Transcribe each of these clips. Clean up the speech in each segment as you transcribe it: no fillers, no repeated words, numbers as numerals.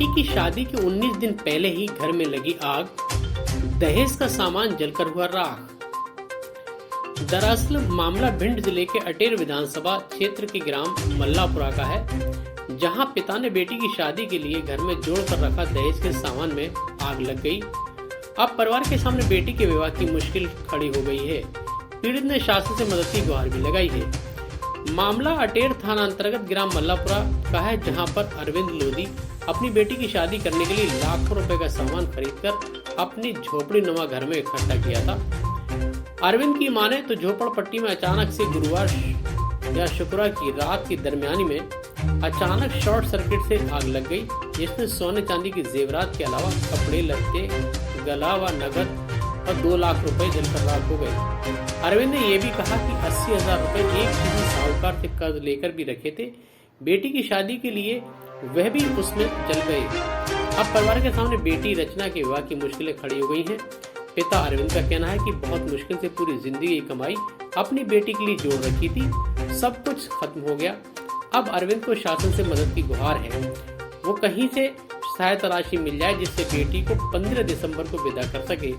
बेटी की शादी के 19 दिन पहले ही घर में लगी आग, दहेज का सामान जलकर हुआ राख। दरअसल मामला भिंड जिले के अटेर विधानसभा क्षेत्र के ग्राम मल्लापुरा का है, जहां पिता ने बेटी की शादी के लिए घर में जोड़ कर रखा दहेज के सामान में आग लग गई। अब परिवार के सामने बेटी के विवाह की मुश्किल खड़ी हो गई है। पीड़ित ने शासन से मदद की गुहार भी लगाई है। मामला अटेर थाना अंतर्गत ग्राम मल्लापुरा का है, जहां पर अरविंद लोधी अपनी बेटी की शादी करने के लिए लाखों रुपए का सामान खरीदकर अपनी झोपड़ी नुमा घर में इकट्ठा किया था। अरविंद की माने तो झोपड़पट्टी में अचानक से गुरुवार या शुक्रवार की रात के दरमियानी में अचानक शॉर्ट सर्किट से आग लग गई, जिसमें सोने चांदी के जेवरात के अलावा कपड़े, लत्ते, गला व नगद और 2 लाख रुपए जलकर राख हो गए। अरविंद ने यह भी कहा कि 80,000 रुपए एक किसी साहूकार से कर्ज लेकर भी रखे थे बेटी की शादी के लिए, वह भी उसमें जल गए। अब परिवार के सामने बेटी रचना के विवाह की मुश्किलें खड़ी हो गई हैं। पिता अरविंद का कहना है कि बहुत मुश्किल से पूरी जिंदगी की कमाई अपनी बेटी के लिए जोड़ रखी थी, सब कुछ खत्म हो गया। अब अरविंद को शासन से मदद की गुहार है, वो कहीं से सहायता राशि मिल जाए जिससे बेटी को 15 दिसंबर को विदा कर सके।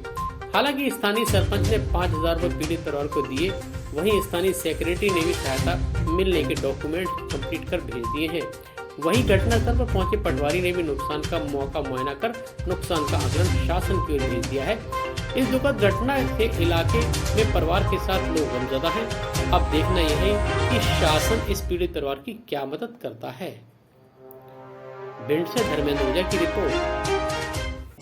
हालांकि स्थानीय सरपंच ने 5,000 रुपए पीड़ित परिवार को दिए, वहीं स्थानीय सेक्रेटरी ने भी सहायता मिलने के डॉक्यूमेंट कंप्लीट कर भेज दिए हैं। वहीं घटनास्थल पर पहुंचे पटवारी ने भी नुकसान का मौका मुआयना कर नुकसान का आकलन शासन की ओर भेज दिया है। इस दुखद घटना से इलाके में परिवार के साथ लोग गमजदा हैं। अब देखना यह है कि शासन इस पीड़ित परिवार की क्या मदद करता है। भिंड से धर्मेंद्र ओझा की रिपोर्ट।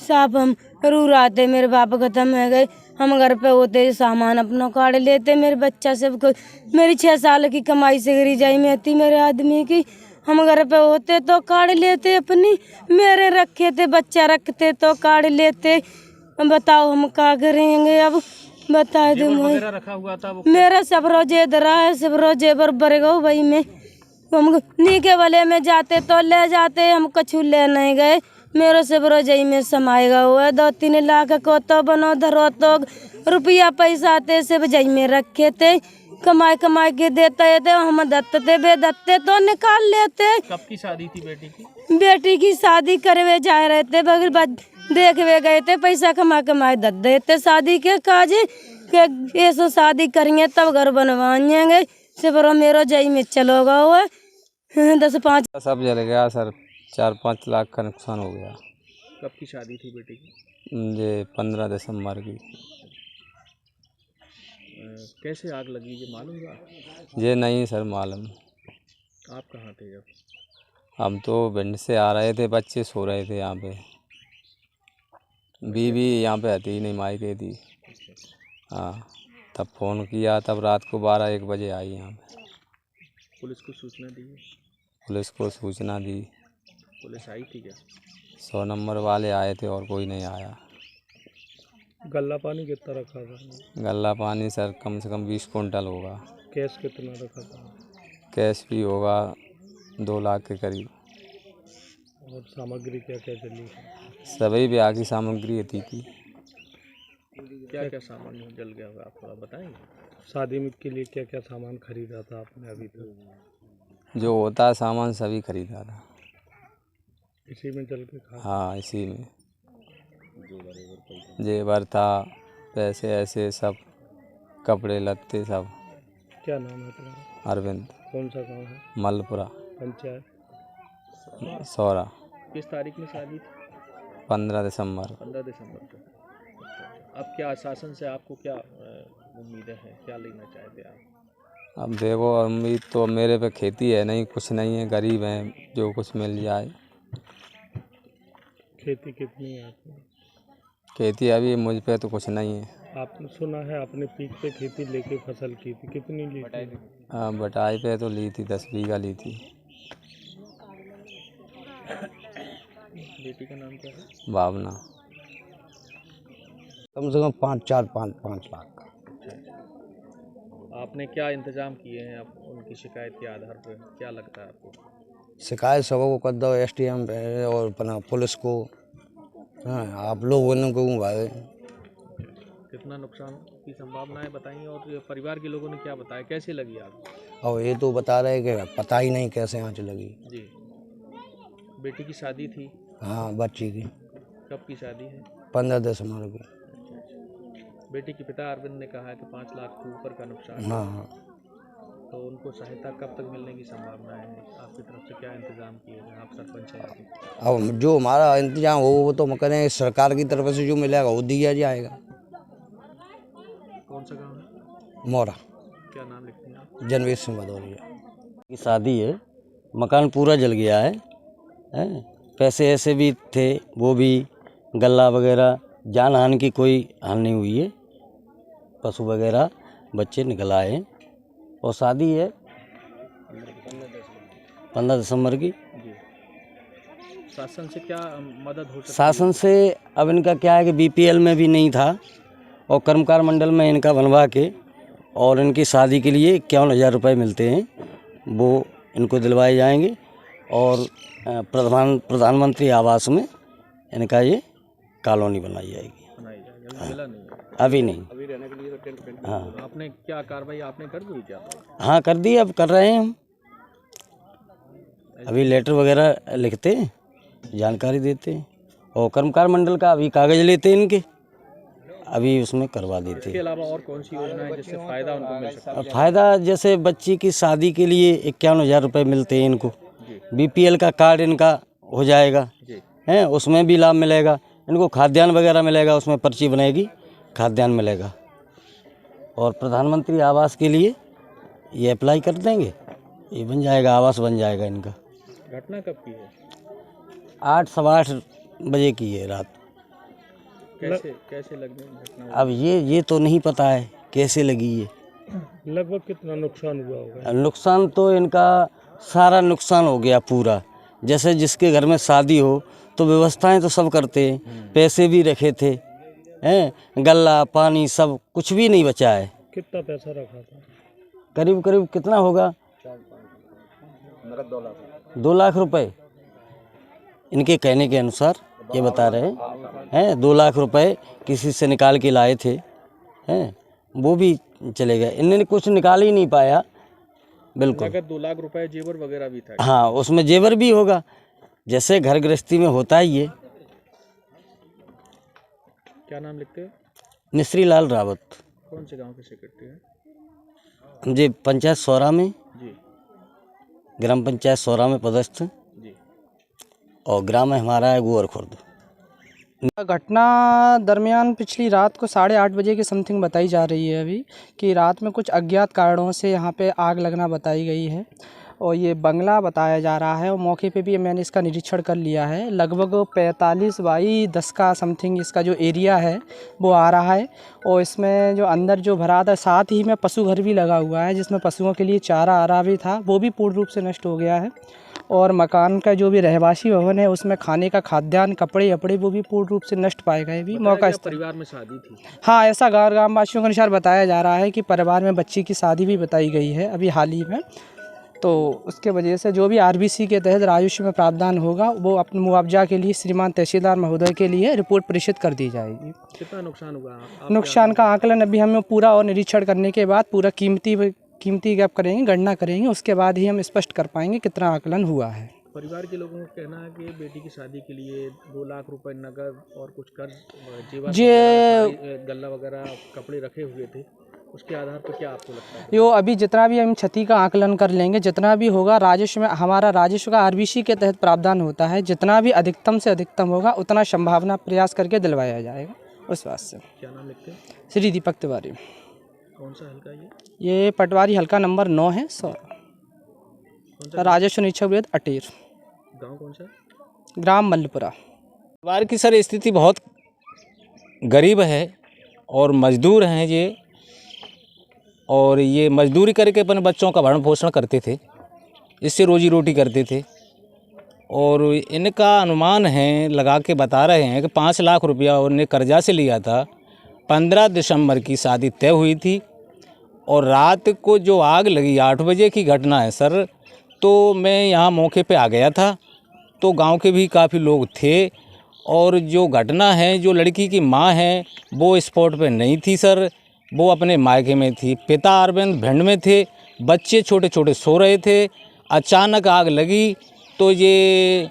साहब हम रू आते, मेरे बाप खत्म हो गए, हम घर पे होते सामान अपना काट लेते, मेरे बच्चा सब कुछ, मेरी 6 साल की कमाई से गिरी जाई में थी मेरे आदमी की, हम घर पे होते तो काट लेते अपनी, मेरे रखे थे बच्चा रखते तो काट लेते। बताओ हम क्या करेंगे अब, बता दो। रखा हुआ था वो मेरा सब रोजे धरा है, सब रोजे बरबर गो भाई में, हम नीके वाले में जाते तो ले जाते, हम कछु ले नहीं गए, मेरे से रोजाई में समाएगा हुआ 2-3 लाख को तो बनो धरो तो रुपया पैसा आते से बजाई में रखे थे, कमाई कमाई के देते थे, हम दत्ते बेदत्ते तो निकाल लेते। कब की शादी थी बेटी की? बेटी की शादी करवे जा रहे थे, बगल देखवे गए थे, पैसा कमा कमाए दे देते शादी के काज के, ऐसा शादी करेंगे तब घर बनवाएंगे, से बरो मेरो जाई में चलोगा हुआ 10-5 सब जल गया सर, 4-5 लाख का नुकसान हो गया। कब की शादी थी बेटी की? ये 15 दिसंबर की। कैसे आग लगी ये मालूम हुआ? ये नहीं सर मालूम। आप कहाँ थे जब? हम तो भिंड से आ रहे थे, बच्चे सो रहे थे यहाँ पे, बीवी यहाँ पे आती नहीं, मायके थी। हाँ, तब फ़ोन किया, तब रात को 12-1 बजे आई यहाँ पे। पुलिस को सूचना दी? पुलिस को सूचना दी। पुलिस आई थी क्या? 100 नंबर वाले आए थे और कोई नहीं आया। गल्ला पानी कितना रखा था? गल्ला पानी सर कम से कम 20 कुंटल होगा। कैश कितना रखा था? कैश भी होगा 2 लाख के करीब। और सामग्री क्या क्या चली? सभी ब्याह की सामग्री थी। क्या क्या सामान जल गया होगा, आप थोड़ा बताएंगे? शादी में के लिए क्या क्या सामान खरीदा था आपने अभी तक? जो होता है सामान सभी खरीदा था। इसी में जल के खा? हाँ, इसी में जेवर था, पैसे ऐसे सब, कपड़े लत्ते सब। क्या नाम है तुम्हारा? अरविंद। कौन सा गांव है? मलपुरा पंचायत? सौरा। किस तारीख में शादी थी? 15 दिसंबर। 15 दिसंबर को। अब क्या शासन से आपको क्या उम्मीदें हैं, क्या लेना चाहते आप? अब देखो, उम्मीद तो मेरे पे खेती है नहीं, कुछ नहीं है, गरीब हैं, जो कुछ मिल जाए। खेती कितनी है आपकी? खेती अभी मुझ पे तो कुछ नहीं है। आपने सुना है आपने पीक पे खेती लेके फसल की थी, कितनी ली थी? हाँ, बटाई पे तो ली थी, 10 बीघा ली थी। बेटी का नाम क्या है? भावना। कम से कम 5 लाख का। आपने क्या इंतजाम किए हैं आप उनकी शिकायत के आधार पर, क्या लगता है आपको? शिकायत सबको कर दो, SDM पे और अपना पुलिस को। हाँ, आप लोगों ने क्यों भाई? कितना नुकसान की संभावनाएं बताई और परिवार के लोगों ने क्या बताया, कैसे लगी आग? और ये तो बता रहे कि पता ही नहीं कैसे आँच लगी। जी, बेटी की शादी थी? हाँ बच्ची की कब की शादी है? 15 दिसंबर की। बेटी के पिता अरविंद ने कहा है कि 5 लाख से ऊपर का नुकसान है। हाँ हाँ तो उनको सहायता कब तक मिलने की संभावना है? आपकी तरफ से क्या इंतजाम किए गए? आप सरपंच हैं अभी। अब जो हमारा इंतजाम हो वो तो हम करें, सरकार की तरफ से जो मिलेगा वो दिया जाएगा। कौन सा गाँव है? मोरा। क्या नाम लिखते हैं आप? जनवीर सिंह भदौरिया की शादी है, मकान पूरा जल गया है, पैसे ऐसे भी थे, वो भी गल्ला वगैरह, जान हानि की कोई हानि नहीं हुई है, पशु वगैरह बच्चे निकल आए हैं। और शादी है 15 दिसंबर की। जी। शासन से क्या मदद हो सकती है? शासन से अब इनका क्या है कि बीपीएल में भी नहीं था और कर्मकार मंडल में इनका बनवा के और इनकी शादी के लिए 51,000 रुपये मिलते हैं, वो इनको दिलवाए जाएंगे। और प्रधानमंत्री आवास में इनका ये कॉलोनी बनाई जाएगी। बनाई जाएगी। अभी मिला नहीं है। अभी नहीं। अभी रहने के लिए तो टेंट फेंट। हाँ आपने क्या कार्रवाई आपने कर दी क्या? हाँ कर दी, अब कर रहे हैं हम, अभी लेटर वगैरह लिखते हैं, जानकारी देते हैं और कर्मकार मंडल का अभी कागज़ लेते हैं इनके, अभी उसमें करवा देते इसके हैं। अलावा और कौन सी योजना है जिससे फ़ायदा उनको मिल सकता है? अब फ़ायदा जैसे बच्ची की शादी के लिए 51,000 रुपये मिलते हैं इनको, बीपीएल का कार्ड इनका हो जाएगा, हैं उसमें भी लाभ मिलेगा इनको, खाद्यान्न वगैरह मिलेगा, उसमें पर्ची बनेगी, खाद्यान्न मिलेगा। और प्रधानमंत्री आवास के लिए ये अप्लाई कर देंगे, ये बन जाएगा, आवास बन जाएगा इनका। घटना कब की है? 8 सवा 8 बजे की है रात। कैसे लगी घटना? अब ये तो नहीं पता है कैसे लगी ये। लगभग कितना नुकसान हुआ होगा? नुकसान तो इनका सारा नुकसान हो गया पूरा। जैसे जिसके घर में शादी हो तो व्यवस्थाएं तो सब करते हैं, पैसे भी रखे थे, हैं गल्ला पानी सब कुछ भी नहीं बचा है। कितना पैसा रखा था? करीब करीब कितना होगा? 2 लाख रुपए इनके कहने के अनुसार ये बता रहे हैं। 2 लाख रुपए किसी से निकाल के लाए थे, हैं वो भी चले गए, इन्होंने कुछ निकाल ही नहीं पाया। बिल्कुल। अगर 2 लाख रुपए जेवर वगैरह भी था? हाँ उसमें जेवर भी होगा, जैसे घर गृहस्थी में होता ही है। क्या नाम लिखते हैं? मिश्री लाल रावत। कौन से गांव के सेक्रेटरी हैं? जी पंचायत सौरा में, जी ग्राम पंचायत सौरा में पदस्थ जी। और ग्राम है हमारा है गोवर खुर्द। घटना दरमियान पिछली रात को 8:30 बजे के समथिंग बताई जा रही है अभी, कि रात में कुछ अज्ञात कारणों से यहाँ पे आग लगना बताई गई है और ये बंगला बताया जा रहा है। और मौके पे भी मैंने इसका निरीक्षण कर लिया है, लगभग 45 बाई 10 का समथिंग इसका जो एरिया है वो आ रहा है। और इसमें जो अंदर जो भरा था, साथ ही में पशु घर भी लगा हुआ है जिसमें पशुओं के लिए चारा आ रहा भी था, वो भी पूर्ण रूप से नष्ट हो गया है। और मकान का जो भी रहवासी भवन है उसमें खाने का खाद्यान्न कपड़े वपड़े वो भी पूर्ण रूप से नष्ट पाए गए भी मौका। परिवार में शादी थी? हाँ ऐसा ग्रामवासियों के अनुसार बताया जा रहा है कि परिवार में बच्ची की शादी भी बताई गई है अभी हाल ही में। तो उसके वजह से जो भी आरबीसी के तहत राजस्व में प्रावधान होगा वो अपने मुआवजा के लिए श्रीमान तहसीलदार महोदय के लिए रिपोर्ट प्रेषित कर दी जाएगी। कितना नुकसान हुआ? नुकसान का आकलन अभी हमें पूरा और निरीक्षण करने के बाद पूरा कीमती गैप करेंगे, गणना करेंगे, उसके बाद ही हम स्पष्ट कर पाएंगे कितना आकलन हुआ है। परिवार के लोगों का कहना है कि बेटी की शादी के लिए 2 लाख रुपए नगद और कुछ कर्ज, जेवर, गल्ला वगैरह, कपड़े रखे हुए थे, उसके आधार पर क्या आपको लगता है? यो अभी जितना भी हम क्षति का आकलन कर लेंगे, जितना भी होगा राजस्व में, हमारा राजस्व का आरबीसी के तहत प्रावधान होता है, जितना भी अधिकतम से अधिकतम होगा उतना संभावना प्रयास करके दिलवाया जाएगा उस बात से। क्या नाम लिखते हैं? श्री दीपक तिवारी। कौन सा हल्का ये पटवारी हल्का नंबर 9 है, राजस्व निरीक्षक वेद अटेर। गाँव कौन सा? ग्राम मल्लपुरा। परिवार की सर स्थिति बहुत गरीब है और मजदूर हैं ये, और ये मजदूरी करके अपने बच्चों का भरण पोषण करते थे, इससे रोजी रोटी करते थे। और इनका अनुमान है, लगा के बता रहे हैं कि 5 लाख रुपया उन्होंने कर्जा से लिया था। 15 दिसंबर की शादी तय हुई थी और रात को जो आग लगी 8 बजे की घटना है सर, तो मैं यहाँ मौके पे आ गया था, तो गांव के भी काफ़ी लोग थे। और जो घटना है, जो लड़की की माँ है वो स्पॉट पे नहीं थी सर, वो अपने मायके में थी। पिता अरविंद भिंड में थे, बच्चे छोटे छोटे सो रहे थे। अचानक आग लगी तो ये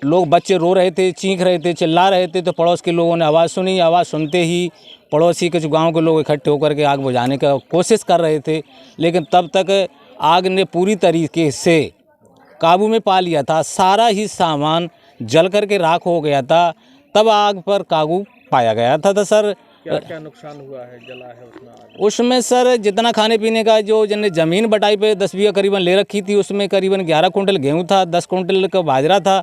लोग बच्चे रो रहे थे, चीख रहे थे, चिल्ला रहे थे, तो पड़ोस के लोगों ने आवाज़ सुनी। आवाज़ सुनते ही पड़ोसी कुछ गांव के लोग इकट्ठे होकर के आग बुझाने का कोशिश कर रहे थे, लेकिन तब तक आग ने पूरी तरीके से काबू में पा लिया था। सारा ही सामान जल करके राख हो गया था, तब आग पर काबू पाया गया था। तो सर क्या क्या नुकसान हुआ है, जला है उसमें आग? उसमें सर जितना खाने पीने का जो जिन्हें ज़मीन बटाई पे 10 बीघा करीबन ले रखी थी, उसमें करीबन 11 कुंटल गेहूँ था, 10 कुंटल का बाजरा था,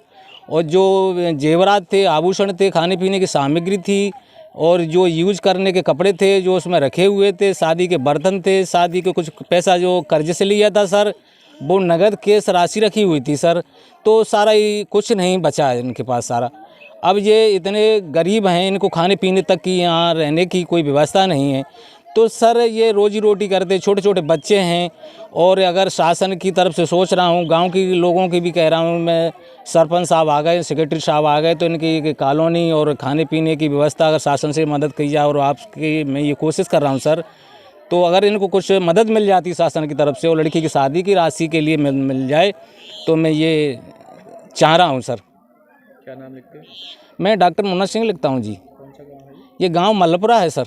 और जो जेवरात थे, आभूषण थे, खाने पीने की सामग्री थी, और जो यूज करने के कपड़े थे जो उसमें रखे हुए थे, शादी के बर्तन थे, शादी के कुछ पैसा जो कर्ज से लिया था सर, वो नगद केस राशि रखी हुई थी सर। तो सारा ही कुछ नहीं बचा है इनके पास सारा। अब ये इतने गरीब हैं, इनको खाने पीने तक की, यहाँ रहने की कोई व्यवस्था नहीं है। तो सर ये रोजी रोटी करते, छोटे छोटे बच्चे हैं, और अगर शासन की तरफ से सोच रहा हूँ, गांव के लोगों की भी कह रहा हूँ मैं, सरपंच साहब आ गए, सेक्रेटरी साहब आ गए, तो इनकी कॉलोनी और खाने पीने की व्यवस्था अगर शासन से मदद की जाए, और आपकी मैं ये कोशिश कर रहा हूँ सर, तो अगर इनको कुछ मदद मिल जाती शासन की तरफ से और लड़की की शादी की राशि के लिए मिल जाए, तो मैं ये चाह रहा हूँ सर। क्या नाम लिखते हैं? मैं डॉक्टर मुन्ना सिंह लिखता हूँ जी। कौन सा गाँव है ये? ये गांव मल्लपुरा है सर।